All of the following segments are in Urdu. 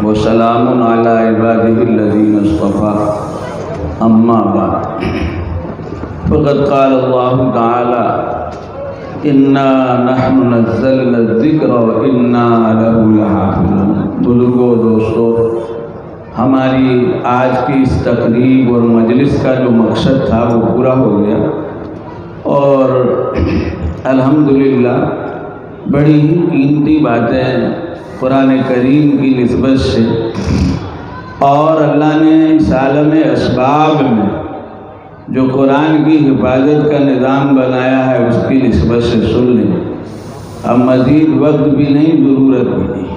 وسلام علی عباده الذین اصطفى اما بعد فقد قال اللہ تعالی انا نحن نزلنا الذکر وانا له لحافظون۔ بزرگوں دوستو، ہماری آج کی اس تقریب اور مجلس کا جو مقصد تھا وہ پورا ہو گیا، اور الحمدللہ بڑی ہی قیمتی باتیں قرآن کریم کی نسبت سے اور اللہ نے اس عالم اسباب میں جو قرآن کی حفاظت کا نظام بنایا ہے اس کی نسبت سے سن لیں۔ اب مزید وقت بھی نہیں، ضرورت بھی نہیں۔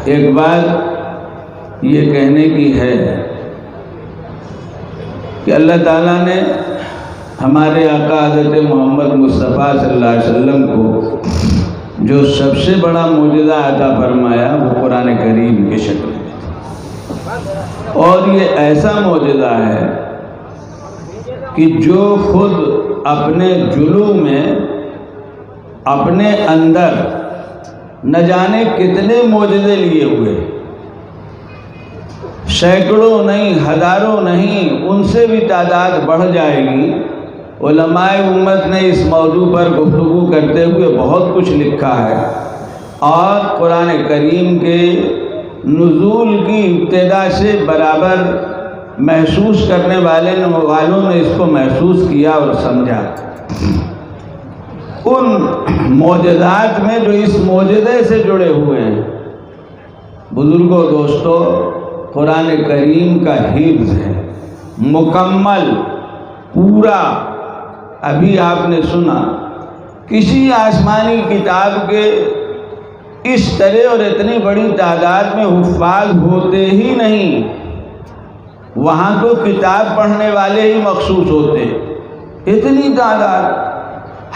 ایک بات یہ کہنے کی ہے کہ اللہ تعالیٰ نے ہمارے آقا حضرت محمد مصطفیٰ صلی اللہ علیہ وسلم کو جو سب سے بڑا معجزہ عطا فرمایا وہ قرآن کریم کی شکل میں، اور یہ ایسا معجزہ ہے کہ جو خود اپنے جلوہ میں اپنے اندر نہ جانے کتنے معجزے لیے ہوئے، سینکڑوں نہیں، ہزاروں نہیں، ان سے بھی تعداد بڑھ جائے گی۔ علماء امت نے اس موضوع پر گفتگو کرتے ہوئے بہت کچھ لکھا ہے، اور قرآن کریم کے نزول کی ابتدا سے برابر محسوس کرنے والوں نے اس کو محسوس کیا اور سمجھا۔ ان معجزات میں جو اس معجزے سے جڑے ہوئے ہیں، بزرگوں دوستو، قرآن کریم کا حفظ ہے مکمل، پورا۔ ابھی آپ نے سنا کسی آسمانی کتاب کے اس طرح اور اتنی بڑی تعداد میں حفاظ ہوتے ہی نہیں، وہاں تو کتاب پڑھنے والے ہی مخصوص ہوتے، اتنی تعداد۔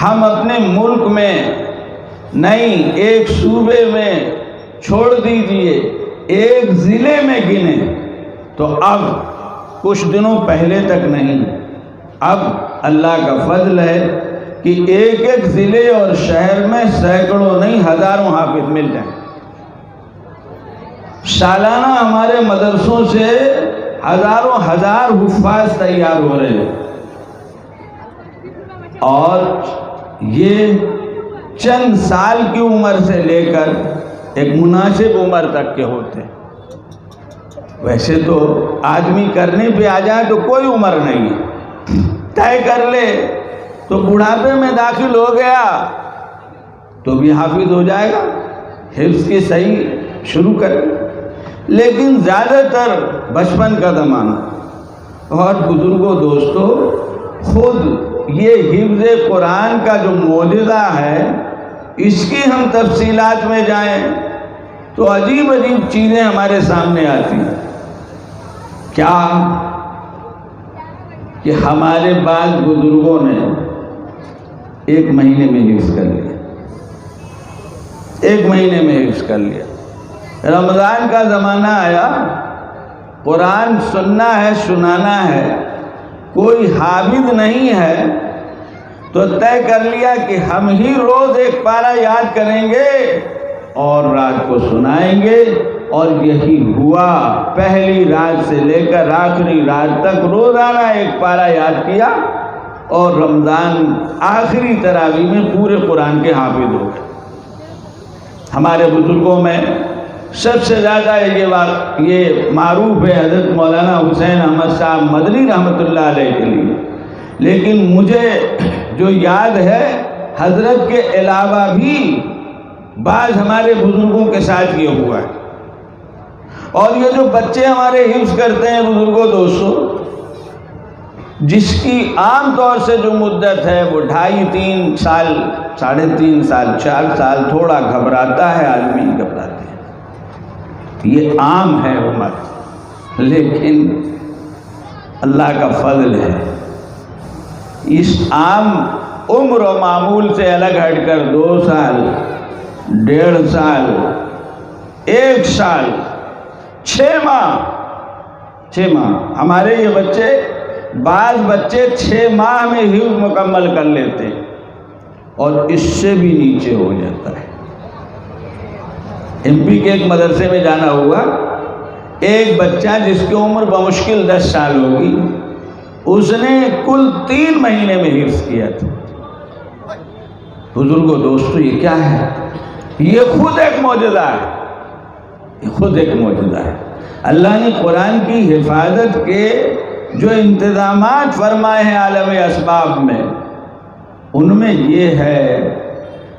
ہم اپنے ملک میں نہیں، ایک صوبے میں چھوڑ دیجئے، ایک ضلع میں گنے تو اب کچھ دنوں پہلے تک نہیں، اب اللہ کا فضل ہے کہ ایک ایک ضلع اور شہر میں سینکڑوں نہیں، ہزاروں حافظ مل جائیں۔ سالانہ ہمارے مدرسوں سے ہزاروں ہزار حفاظ تیار ہو رہے ہیں، اور یہ چند سال کی عمر سے لے کر ایک مناسب عمر تک کے ہوتے ہیں۔ ویسے تو آدمی کرنے پہ آ جائے تو کوئی عمر نہیں ہے، طے کر لے تو بڑھاپے میں داخل ہو گیا تو بھی حافظ ہو جائے گا، حفظ کی صحیح شروع کر، لیکن زیادہ تر بچپن کا زمانہ۔ اور بزرگوں دوستو، خود یہ حفظ قرآن کا جو معجزہ ہے، اس کی ہم تفصیلات میں جائیں تو عجیب عجیب چیزیں ہمارے سامنے آتی ہیں۔ کیا کہ ہمارے بعض بزرگوں نے ایک مہینے میں حفظ کر لیا، ایک مہینے میں حفظ کر لیا۔ رمضان کا زمانہ آیا، قرآن سننا ہے، سنانا ہے، کوئی حافظ نہیں ہے، تو طے کر لیا کہ ہم ہی روز ایک پارہ یاد کریں گے اور رات کو سنائیں گے، اور یہی ہوا۔ پہلی رات سے لے کر آخری رات تک روزانہ ایک پارہ یاد کیا، اور رمضان آخری تراویح میں پورے قرآن کے حافظ ہو گئے۔ ہمارے بزرگوں میں سب سے زیادہ یہ معروف ہے حضرت مولانا حسین احمد صاحب مدنی رحمۃ اللہ علیہ کے لیے، لیکن مجھے جو یاد ہے حضرت کے علاوہ بھی بعض ہمارے بزرگوں کے ساتھ یہ ہوا ہے۔ اور یہ جو بچے ہمارے حفظ کرتے ہیں بزرگوں دوستو، جس کی عام طور سے جو مدت ہے وہ 2.5-3 سال، 3.5 سال، 4 سال، تھوڑا گھبراتا ہے آدمی، گھبراتے ہیں، یہ عام ہے عمر، لیکن اللہ کا فضل ہے، اس عام عمر و معمول سے الگ ہٹ کر 2 سال، 1.5 سال، 1 سال، 6 ماہ ہمارے یہ بچے، بعض بچے 6 ماہ میں حفظ مکمل کر لیتے اور اس سے بھی نیچے ہو جاتا ہے۔ MP کے ایک مدرسے میں جانا ہوا، ایک بچہ جس کی عمر بمشکل 10 سال ہوگی، اس نے کل 3 مہینے میں حفظ کیا تھا۔ بزرگوں دوستو، یہ کیا ہے؟ یہ خود ایک معجزہ ہے، یہ خود ایک معجزہ ہے۔ اللہ نے قرآن کی حفاظت کے جو انتظامات فرمائے ہیں عالم اسباب میں، ان میں یہ ہے،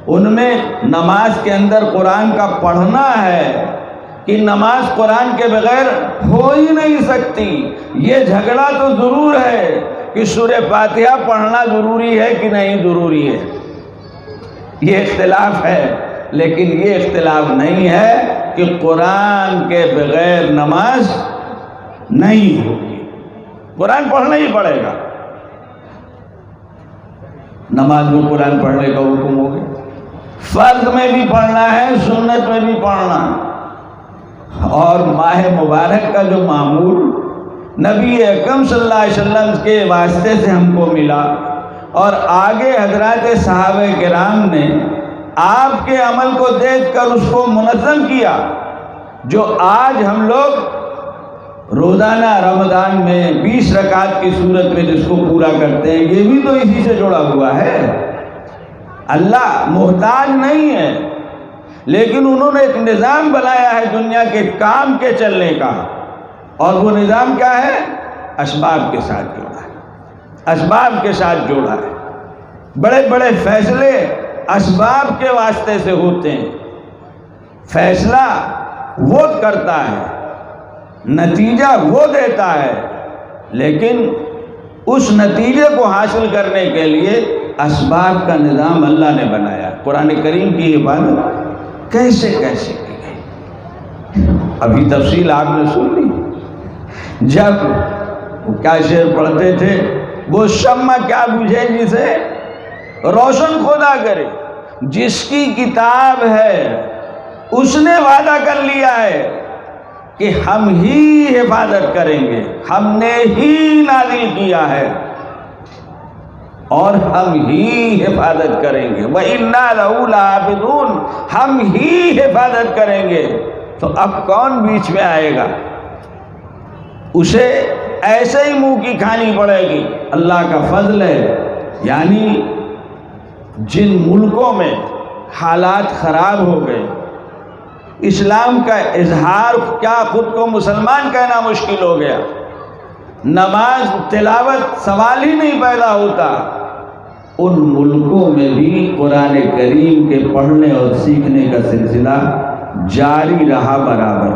ان میں نماز کے اندر قرآن کا پڑھنا ہے کہ نماز قرآن کے بغیر ہو ہی نہیں سکتی۔ یہ جھگڑا تو ضرور ہے کہ سورہ فاتحہ پڑھنا ضروری ہے کہ نہیں ضروری ہے، یہ اختلاف ہے، لیکن یہ اختلاف نہیں ہے کہ قرآن کے بغیر نماز نہیں ہوگی، قرآن پڑھنا ہی پڑے گا۔ نماز میں قرآن پڑھنے کا حکم ہو گیا، فرض میں بھی پڑھنا ہے، سنت میں بھی پڑھنا۔ اور ماہ مبارک کا جو معمول نبی اکرم صلی اللہ علیہ وسلم کے واسطے سے ہم کو ملا، اور آگے حضرات صحابہ کرام نے آپ کے عمل کو دیکھ کر اس کو منظم کیا، جو آج ہم لوگ روزانہ رمضان میں 20 رکعت کی صورت میں جس کو پورا کرتے ہیں، یہ بھی تو اسی سے جڑا ہوا ہے۔ اللہ محتاج نہیں ہے، لیکن انہوں نے ایک نظام بنایا ہے دنیا کے کام کے چلنے کا، اور وہ نظام کیا ہے؟ اسباب کے ساتھ جوڑا ہے، اسباب کے ساتھ جوڑا ہے۔ بڑے بڑے فیصلے اسباب کے واسطے سے ہوتے ہیں، فیصلہ وہ کرتا ہے، نتیجہ وہ دیتا ہے، لیکن اس نتیجے کو حاصل کرنے کے لیے اسباب کا نظام اللہ نے بنایا۔ قرآن کریم کی عبادت کیسے کیسے کی گئی، ابھی تفصیل آپ نے سن لی۔ جب کیا شعر پڑھتے تھے، وہ شمع کیا بجھے جسے روشن خدا کرے، جس کی کتاب ہے اس نے وعدہ کر لیا ہے کہ ہم ہی حفاظت کریں گے، ہم نے ہی نازل کیا ہے اور ہم ہی حفاظت کریں گے۔ وَإِنَّا لَهُ لَحَافِظُونَ، ہم ہی حفاظت کریں گے۔ تو اب کون بیچ میں آئے گا؟ اسے ایسے ہی منہ کی کھانی پڑے گی۔ اللہ کا فضل ہے، یعنی جن ملکوں میں حالات خراب ہو گئے، اسلام کا اظہار، کیا خود کو مسلمان کہنا مشکل ہو گیا، نماز تلاوت سوال ہی نہیں پیدا ہوتا، ان ملکوں میں بھی قرآن کریم کے پڑھنے اور سیکھنے کا سلسلہ جاری رہا، برابر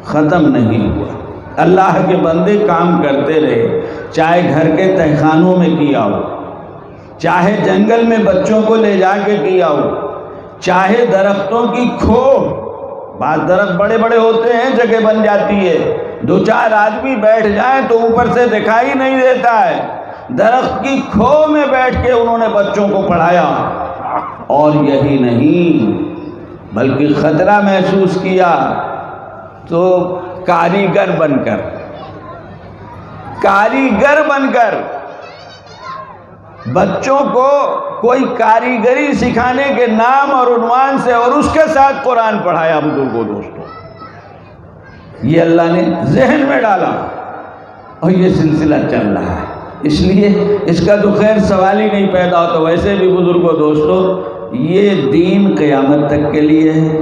ختم نہیں ہوا۔ اللہ کے بندے کام کرتے رہے، چاہے گھر کے تہخانوں میں کیا ہو، چاہے جنگل میں بچوں کو لے جا کے کیا ہو، چاہے درختوں کی کھو، بعض درخت بڑے بڑے ہوتے ہیں، جگہ بن جاتی ہے، 2-4 آدمی بیٹھ جائیں تو اوپر سے دکھائی نہیں دیتا ہے، درخت کی کھو میں بیٹھ کے انہوں نے بچوں کو پڑھایا۔ اور یہی نہیں بلکہ خطرہ محسوس کیا تو کاریگر بن کر بچوں کو کوئی کاریگری سکھانے کے نام اور عنوان سے اور اس کے ساتھ قرآن پڑھایا۔ بزرگوں دوستوں، یہ اللہ نے ذہن میں ڈالا اور یہ سلسلہ چل رہا ہے، اس لیے اس کا تو خیر سوال ہی نہیں پیدا ہوتا۔ ویسے بھی بزرگوں دوستوں، یہ دین قیامت تک کے لیے ہے،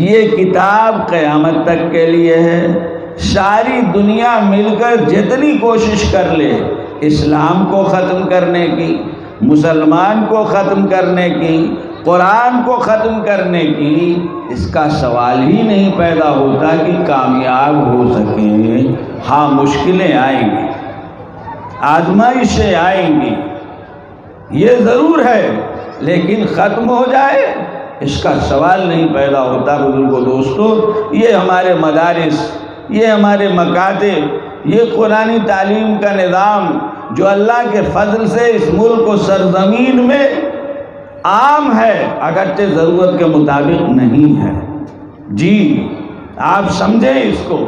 یہ کتاب قیامت تک کے لیے ہے۔ ساری دنیا مل کر جتنی کوشش کر لے اسلام کو ختم کرنے کی، مسلمان کو ختم کرنے کی، قرآن کو ختم کرنے کی، اس کا سوال ہی نہیں پیدا ہوتا کہ کامیاب ہو سکیں۔ ہاں، مشکلیں آئیں گی، آزمائشیں آئیں گی، یہ ضرور ہے، لیکن ختم ہو جائے اس کا سوال نہیں پیدا ہوتا۔ بزرگوں دوستو، یہ ہمارے مدارس، یہ ہمارے مکاتب، یہ قرآنی تعلیم کا نظام جو اللہ کے فضل سے اس ملک و سرزمین میں عام ہے، اگرچہ ضرورت کے مطابق نہیں ہے۔ جی آپ سمجھیں اس کو۔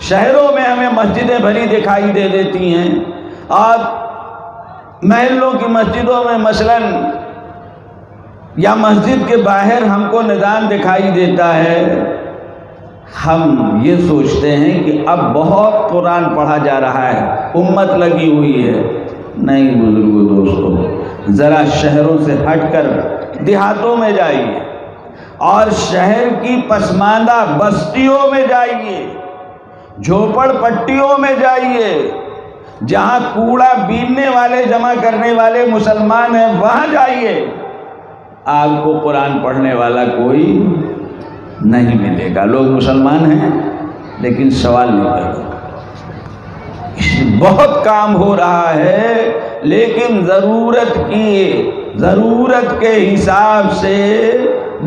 شہروں میں ہمیں مسجدیں بھری دکھائی دے دیتی ہیں، اور محلوں کی مسجدوں میں مثلاً یا مسجد کے باہر ہم کو نظام دکھائی دیتا ہے، ہم یہ سوچتے ہیں کہ اب بہت قرآن پڑھا جا رہا ہے، امت لگی ہوئی ہے۔ نہیں بزرگوں دوستو، ذرا شہروں سے ہٹ کر دیہاتوں میں جائیے اور شہر کی پسماندہ بستیوں میں جائیے، جھوپڑ پٹیوں میں جائیے، جہاں کوڑا بیننے والے جمع کرنے والے مسلمان ہیں وہاں جائیے، آپ کو قرآن پڑھنے والا کوئی نہیں ملے گا۔ لوگ مسلمان ہیں لیکن سوال نہیں کرتے۔ بہت کام ہو رہا ہے لیکن ضرورت کے حساب سے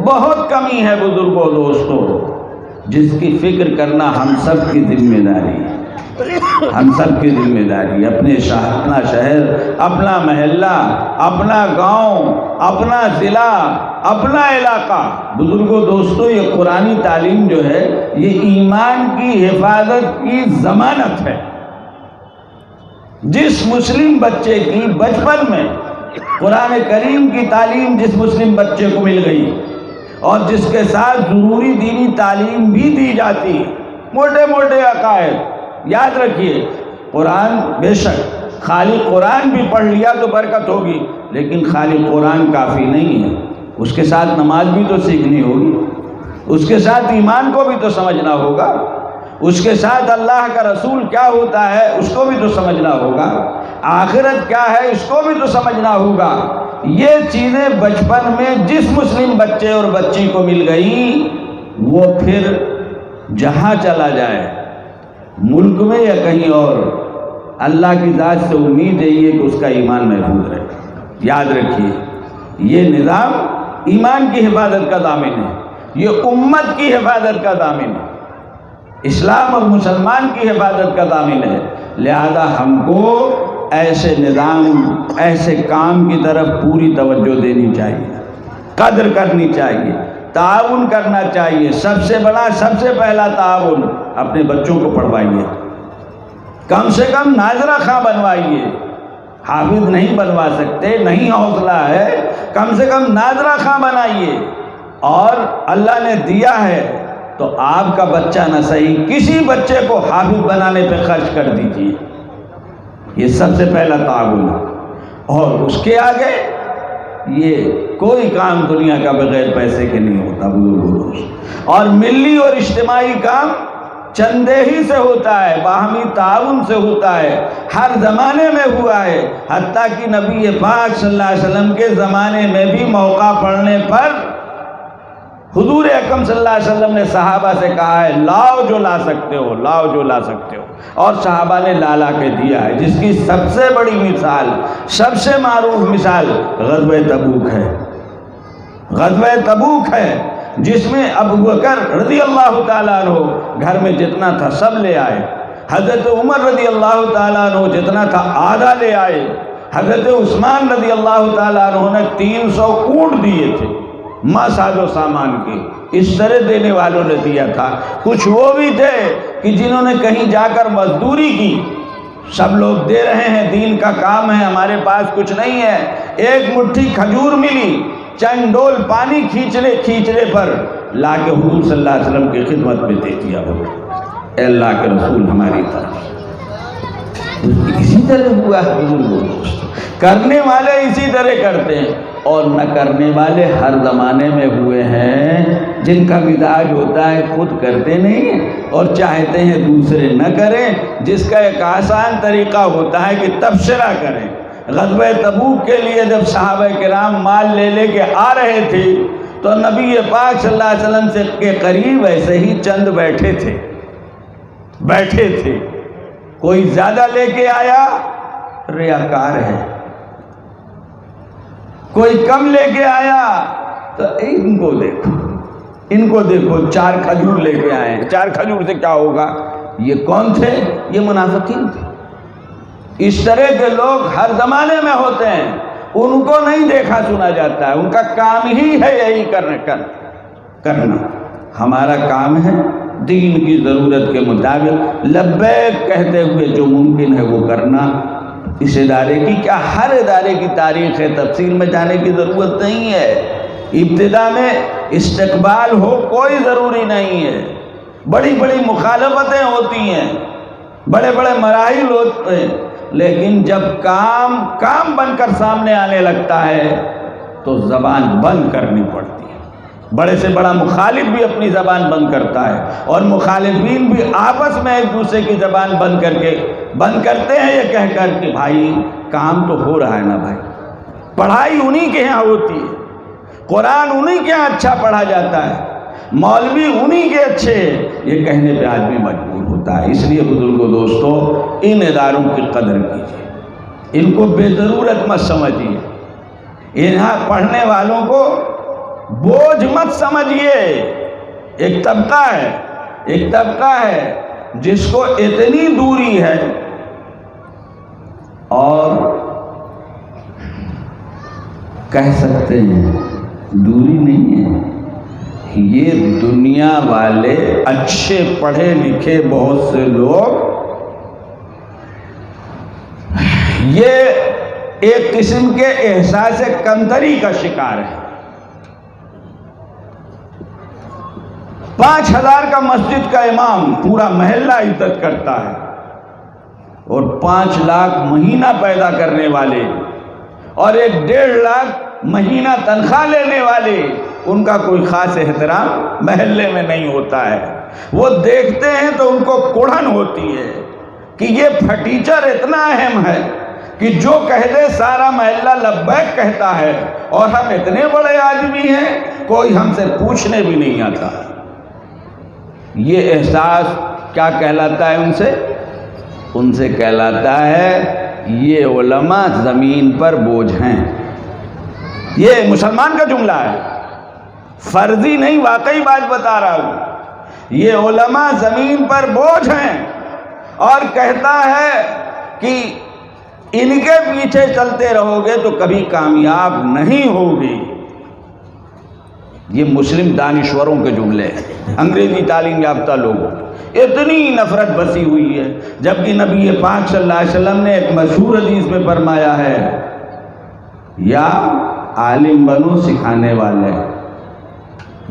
بہت کمی ہے بزرگوں دوستوں، جس کی فکر کرنا ہم سب کی ذمہ داری ہے۔ ہم سب کی ذمہ داری، اپنا شہر، اپنا محلہ، اپنا گاؤں، اپنا ضلع، اپنا علاقہ۔ بزرگوں دوستو، یہ قرآنی تعلیم جو ہے یہ ایمان کی حفاظت کی ضمانت ہے۔ جس مسلم بچے کی بچپن میں قرآن کریم کی تعلیم جس مسلم بچے کو مل گئی اور جس کے ساتھ ضروری دینی تعلیم بھی دی جاتی، موٹے موٹے عقائد یاد رکھیے، قرآن بے شک خالی قرآن بھی پڑھ لیا تو برکت ہوگی، لیکن خالی قرآن کافی نہیں ہے، اس کے ساتھ نماز بھی تو سیکھنی ہوگی، اس کے ساتھ ایمان کو بھی تو سمجھنا ہوگا، اس کے ساتھ اللہ کا رسول کیا ہوتا ہے اس کو بھی تو سمجھنا ہوگا، آخرت کیا ہے اس کو بھی تو سمجھنا ہوگا۔ یہ چیزیں بچپن میں جس مسلم بچے اور بچی کو مل گئی، وہ پھر جہاں چلا جائے، ملک میں یا کہیں اور، اللہ کی ذات سے امید ہے یہ کہ اس کا ایمان محفوظ رہے۔ یاد رکھیے، یہ نظام ایمان کی حفاظت کا ضامن ہے، یہ امت کی حفاظت کا ضامن ہے، اسلام اور مسلمان کی حفاظت کا ضامن ہے۔ لہذا ہم کو ایسے نظام، ایسے کام کی طرف پوری توجہ دینی چاہیے، قدر کرنی چاہیے، تعاون کرنا چاہیے۔ سب سے بڑا، سب سے پہلا تعاون، اپنے بچوں کو پڑھوائیے، کم سے کم ناظرہ خواں بنوائیے۔ حافظ نہیں بنوا سکتے، نہیں حوصلہ ہے، کم سے کم ناظرہ خواں بنائیے، اور اللہ نے دیا ہے تو آپ کا بچہ نہ صحیح کسی بچے کو حافظ بنانے پہ خرچ کر دیجیے، یہ سب سے پہلا تعاون ہے۔ اور اس کے آگے یہ کوئی کام دنیا کا بغیر پیسے کے نہیں ہوتا بزرگوں، اور ملی اور اجتماعی کام چندے ہی سے ہوتا ہے، باہمی تعاون سے ہوتا ہے، ہر زمانے میں ہوا ہے، حتیٰ کہ نبی پاک صلی اللہ علیہ وسلم کے زمانے میں بھی موقع پڑنے پر حضور اکرم صلی اللہ علیہ وسلم نے صحابہ سے کہا ہے لاؤ جو لا سکتے ہو، لاؤ جو لا سکتے ہو، اور صحابہ نے لا کے دیا ہے، جس کی سب سے بڑی مثال، سب سے معروف مثال غزوہ تبوک ہے۔ غزوہ تبوک ہے جس میں ابو بکر رضی اللہ تعالیٰ عنہ گھر میں جتنا تھا سب لے آئے، حضرت عمر رضی اللہ تعالیٰ عنہ جتنا تھا آدھا لے آئے، حضرت عثمان رضی اللہ تعالیٰ عنہ نے 300 اونٹ دیے تھے، ماں ساز و سامان کے، اس طرح دینے والوں نے دیا تھا۔ کچھ وہ بھی تھے کہ جنہوں نے کہیں جا کر مزدوری کی، سب لوگ دے رہے ہیں، دین کا کام ہے، ہمارے پاس کچھ نہیں ہے، ایک مٹھی کھجور ملی، چند ڈول پانی کھینچنے پر لا کے حضور صلی اللہ علیہ وسلم کی خدمت میں دے دیا ہو، اے اللہ کے رسول ہماری طرف۔ اسی طرح ہوا ہے بزرگوں، کرنے والے اسی طرح کرتے ہیں، اور نہ کرنے والے ہر زمانے میں ہوئے ہیں، جن کا مزاج ہوتا ہے خود کرتے نہیں اور چاہتے ہیں دوسرے نہ کریں، جس کا ایک آسان طریقہ ہوتا ہے کہ تبصرہ کریں۔ غزوہ تبوک کے لیے جب صحابہ کرام مال لے کے آ رہے تھے تو نبی پاک صلی اللہ علیہ وسلم سے کے قریب ایسے ہی چند بیٹھے تھے، کوئی زیادہ لے کے آیا ریاکار ہے، کوئی کم لے کے آیا تو ان کو دیکھو 4 کھجور لے کے آئے، 4 کھجور سے کیا ہوگا؟ یہ کون تھے؟ یہ منافقین تھے۔ اس طرح کے لوگ ہر زمانے میں ہوتے ہیں، ان کو نہیں دیکھا سنا جاتا ہے، ان کا کام ہی ہے یہی کرنا۔ ہمارا کام ہے دین کی ضرورت کے مطابق لبیک کہتے ہوئے جو ممکن ہے وہ کرنا۔ اس ادارے کی کیا، ہر ادارے کی تاریخ ہے، تفصیل میں جانے کی ضرورت نہیں ہے، ابتدا میں استقبال ہو کوئی ضروری نہیں ہے، بڑی بڑی مخالفتیں ہوتی ہیں، بڑے بڑے مراحل ہوتے ہیں، لیکن جب کام بن کر سامنے آنے لگتا ہے تو زبان بند کرنی پڑتی ہے۔ بڑے سے بڑا مخالف بھی اپنی زبان بند کرتا ہے، اور مخالفین بھی آپس میں ایک دوسرے کی زبان بند کرتے ہیں یہ کہہ کر کہ بھائی کام تو ہو رہا ہے نا بھائی، پڑھائی انہی کے ہاں ہوتی ہے، قرآن انہی کے ہاں اچھا پڑھا جاتا ہے، مولوی انہی کے اچھے، یہ کہنے پہ آدمی مجبور ہوتا ہے۔ اس لیے بزرگوں دوستو، ان اداروں کی قدر کیجیے، ان کو بے ضرورت مت سمجھیے، یہاں پڑھنے والوں کو بوجھ مت سمجھیے۔ ایک طبقہ ہے جس کو اتنی دوری ہے اور کہہ سکتے ہیں دوری نہیں ہے، یہ دنیا والے اچھے پڑھے لکھے بہت سے لوگ یہ ایک قسم کے احساس کمتری کا شکار ہے۔ 5,000 کا مسجد کا امام پورا محلہ عزت کرتا ہے، اور 5 لاکھ مہینہ پیدا کرنے والے اور 1.5 لاکھ مہینہ تنخواہ لینے والے، ان کا کوئی خاص احترام محلے میں نہیں ہوتا ہے۔ وہ دیکھتے ہیں تو ان کو کڑھن ہوتی ہے کہ یہ پھٹیچر اتنا اہم ہے کہ جو کہہ دے سارا محلہ لبیک کہتا ہے، اور ہم اتنے بڑے آدمی ہیں کوئی ہم سے پوچھنے بھی نہیں آتا۔ یہ احساس کیا کہلاتا ہے ان سے کہلاتا ہے یہ علماء زمین پر بوجھ ہیں۔ یہ مسلمان کا جملہ ہے، فرضی نہیں، واقعی بات بتا رہا ہوں۔ یہ علماء زمین پر بوجھ ہیں، اور کہتا ہے کہ ان کے پیچھے چلتے رہو گے تو کبھی کامیاب نہیں ہوگی۔ یہ مسلم دانشوروں کے جملے ہیں، انگریزی تعلیم یافتہ لوگوں، اتنی نفرت بسی ہوئی ہے، جبکہ نبی پاک صلی اللہ علیہ وسلم نے ایک مشہور حدیث میں فرمایا ہے، یا عالم بنو سکھانے والے،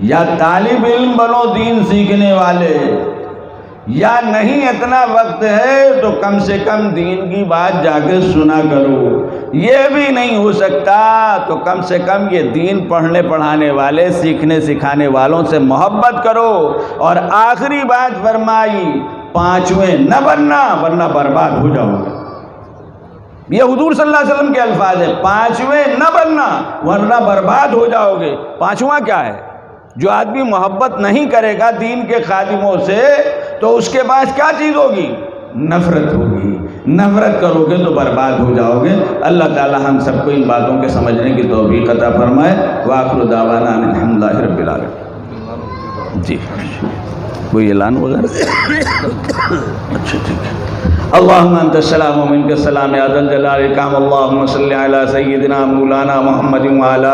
یا طالب علم بنو دین سیکھنے والے، یا نہیں اتنا وقت ہے تو کم سے کم دین کی بات جا کے سنا کرو، یہ بھی نہیں ہو سکتا تو کم سے کم یہ دین پڑھنے پڑھانے والے سیکھنے سکھانے والوں سے محبت کرو۔ اور آخری بات فرمائی، 5ویں نہ بننا ورنہ برباد ہو جاؤ گے۔ یہ حضور صلی اللہ علیہ وسلم کے الفاظ ہیں، 5ویں نہ بننا ورنہ برباد ہو جاؤ گے۔ 5واں کیا ہے؟ جو آدمی محبت نہیں کرے گا دین کے خادموں سے تو اس کے پاس کیا چیز ہوگی؟ نفرت ہوگی۔ نفرت کرو گے تو برباد ہو جاؤ گے۔ اللہ تعالی ہم سب کو ان باتوں کے سمجھنے کی توفیق عطا فرمائے۔ وآخر دعوانا ان الحمد للہ رب العالمین۔ جی کوئی اعلان وغیرہ؟ اچھا ٹھیک ہے۔ اللہم انت السلام و منک السلام یا ذا الجلال والاکرام۔ اللہم صلی علی سیدنا مولانا محمد وعلی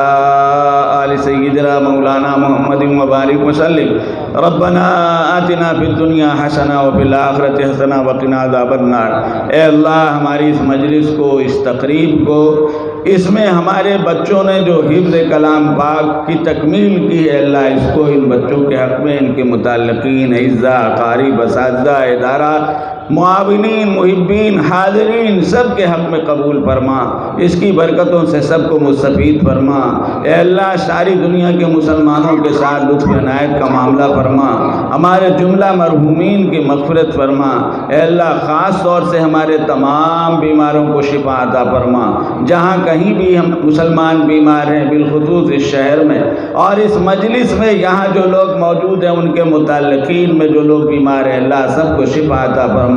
آل سیدنا مولانا محمد وبارک وسلم۔ ربنا آتنا فی الدنیا حسنہ وفی الآخرۃ حسنہ وقنا عذاب النار۔ اے اللہ ہماری اس مجلس کو، اس تقریب کو، اس میں ہمارے بچوں نے جو حفظ کلام پاک کی تکمیل کی ہے، اللہ اس کو ان بچوں کے حق میں، ان کے متعلقین، اعزاء، قاری، اساتذہ، ادارہ، معاونین، محبین، حاضرین، سب کے حق میں قبول فرما، اس کی برکتوں سے سب کو مستفید فرما۔ اے اللہ ساری دنیا کے مسلمانوں کے ساتھ لطف عنایت کا معاملہ فرما، ہمارے جملہ مرحومین کی مغفرت فرما۔ اے اللہ خاص طور سے ہمارے تمام بیماروں کو شفا عطا فرما، جہاں کہیں بھی ہم مسلمان بیمار ہیں، بالخصوص اس شہر میں اور اس مجلس میں یہاں جو لوگ موجود ہیں ان کے متعلقین میں جو لوگ بیمار ہیں، اللہ سب کو شفا عطا فرما،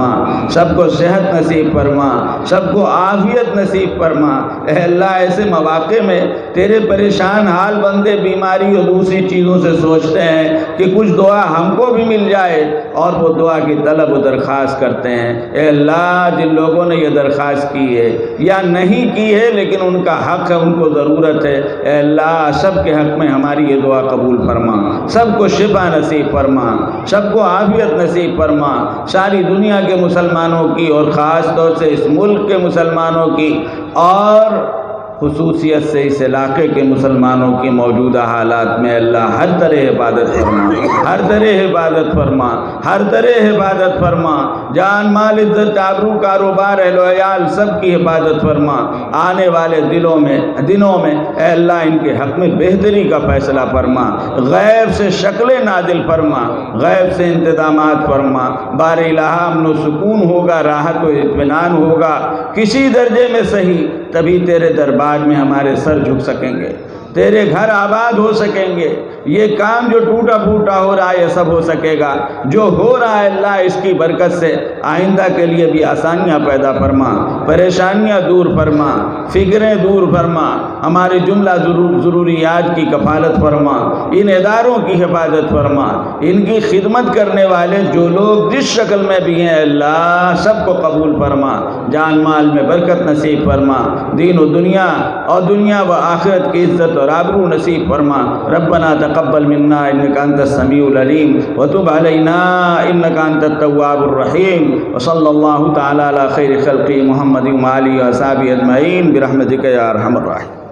سب کو صحت نصیب فرما، سب کو عافیت نصیب فرما۔ اے اللہ ایسے مواقع میں تیرے پریشان حال بندے بیماری اور دوسری چیزوں سے سوچتے ہیں کہ کچھ دعا ہم کو بھی مل جائے، اور وہ دعا کی طلب و درخواست کرتے ہیں۔ اے اللہ جن لوگوں نے یہ درخواست کی ہے یا نہیں کی ہے لیکن ان کا حق ہے، ان کو ضرورت ہے، اے اللہ سب کے حق میں ہماری یہ دعا قبول فرما، سب کو شفا نصیب فرما، سب کو عافیت نصیب فرما۔ ساری دنیا کے مسلمانوں کی اور خاص طور سے اس ملک کے مسلمانوں کی اور خصوصیت سے اس علاقے کے مسلمانوں کی موجودہ حالات میں اللہ ہر طرح حفاظت فرما، ہر طرح حفاظت فرما، ہر طرح حفاظت فرما، جان مال عزت آبرو کاروبار اہل و عیال سب کی حفاظت فرما۔ آنے والے دنوں میں اے اللہ ان کے حق میں بہتری کا فیصلہ فرما، غیب سے شکلیں نازل فرما، غیب سے انتظامات فرما، بار الہ امن و سکون ہوگا، راحت و اطمینان ہوگا، کسی درجے میں صحیح، تبھی تیرے دربار میں ہمارے سر جھک سکیں گے، تیرے گھر آباد ہو سکیں گے، یہ کام جو ٹوٹا پھوٹا ہو رہا ہے یہ سب ہو سکے گا، جو ہو رہا ہے اللہ اس کی برکت سے آئندہ کے لیے بھی آسانیاں پیدا فرما، پریشانیاں دور فرما، فکریں دور فرما، ہماری جملہ ضروریات کی کفالت فرما، ان اداروں کی حفاظت فرما، ان کی خدمت کرنے والے جو لوگ جس شکل میں بھی ہیں اللہ سب کو قبول فرما، جان مال میں برکت نصیب فرما، دین و دنیا اور دنیا و آخرت کی عزت اور آبرو نصیب فرما۔ ربنا تقبل منا انك انت السميع العليم وتب علينا انك انت التواب الرحيم وصلى الله تعالى على خير خلقه محمد وآله وصحبه اجمعين برحمتك يا ارحم الراحمين۔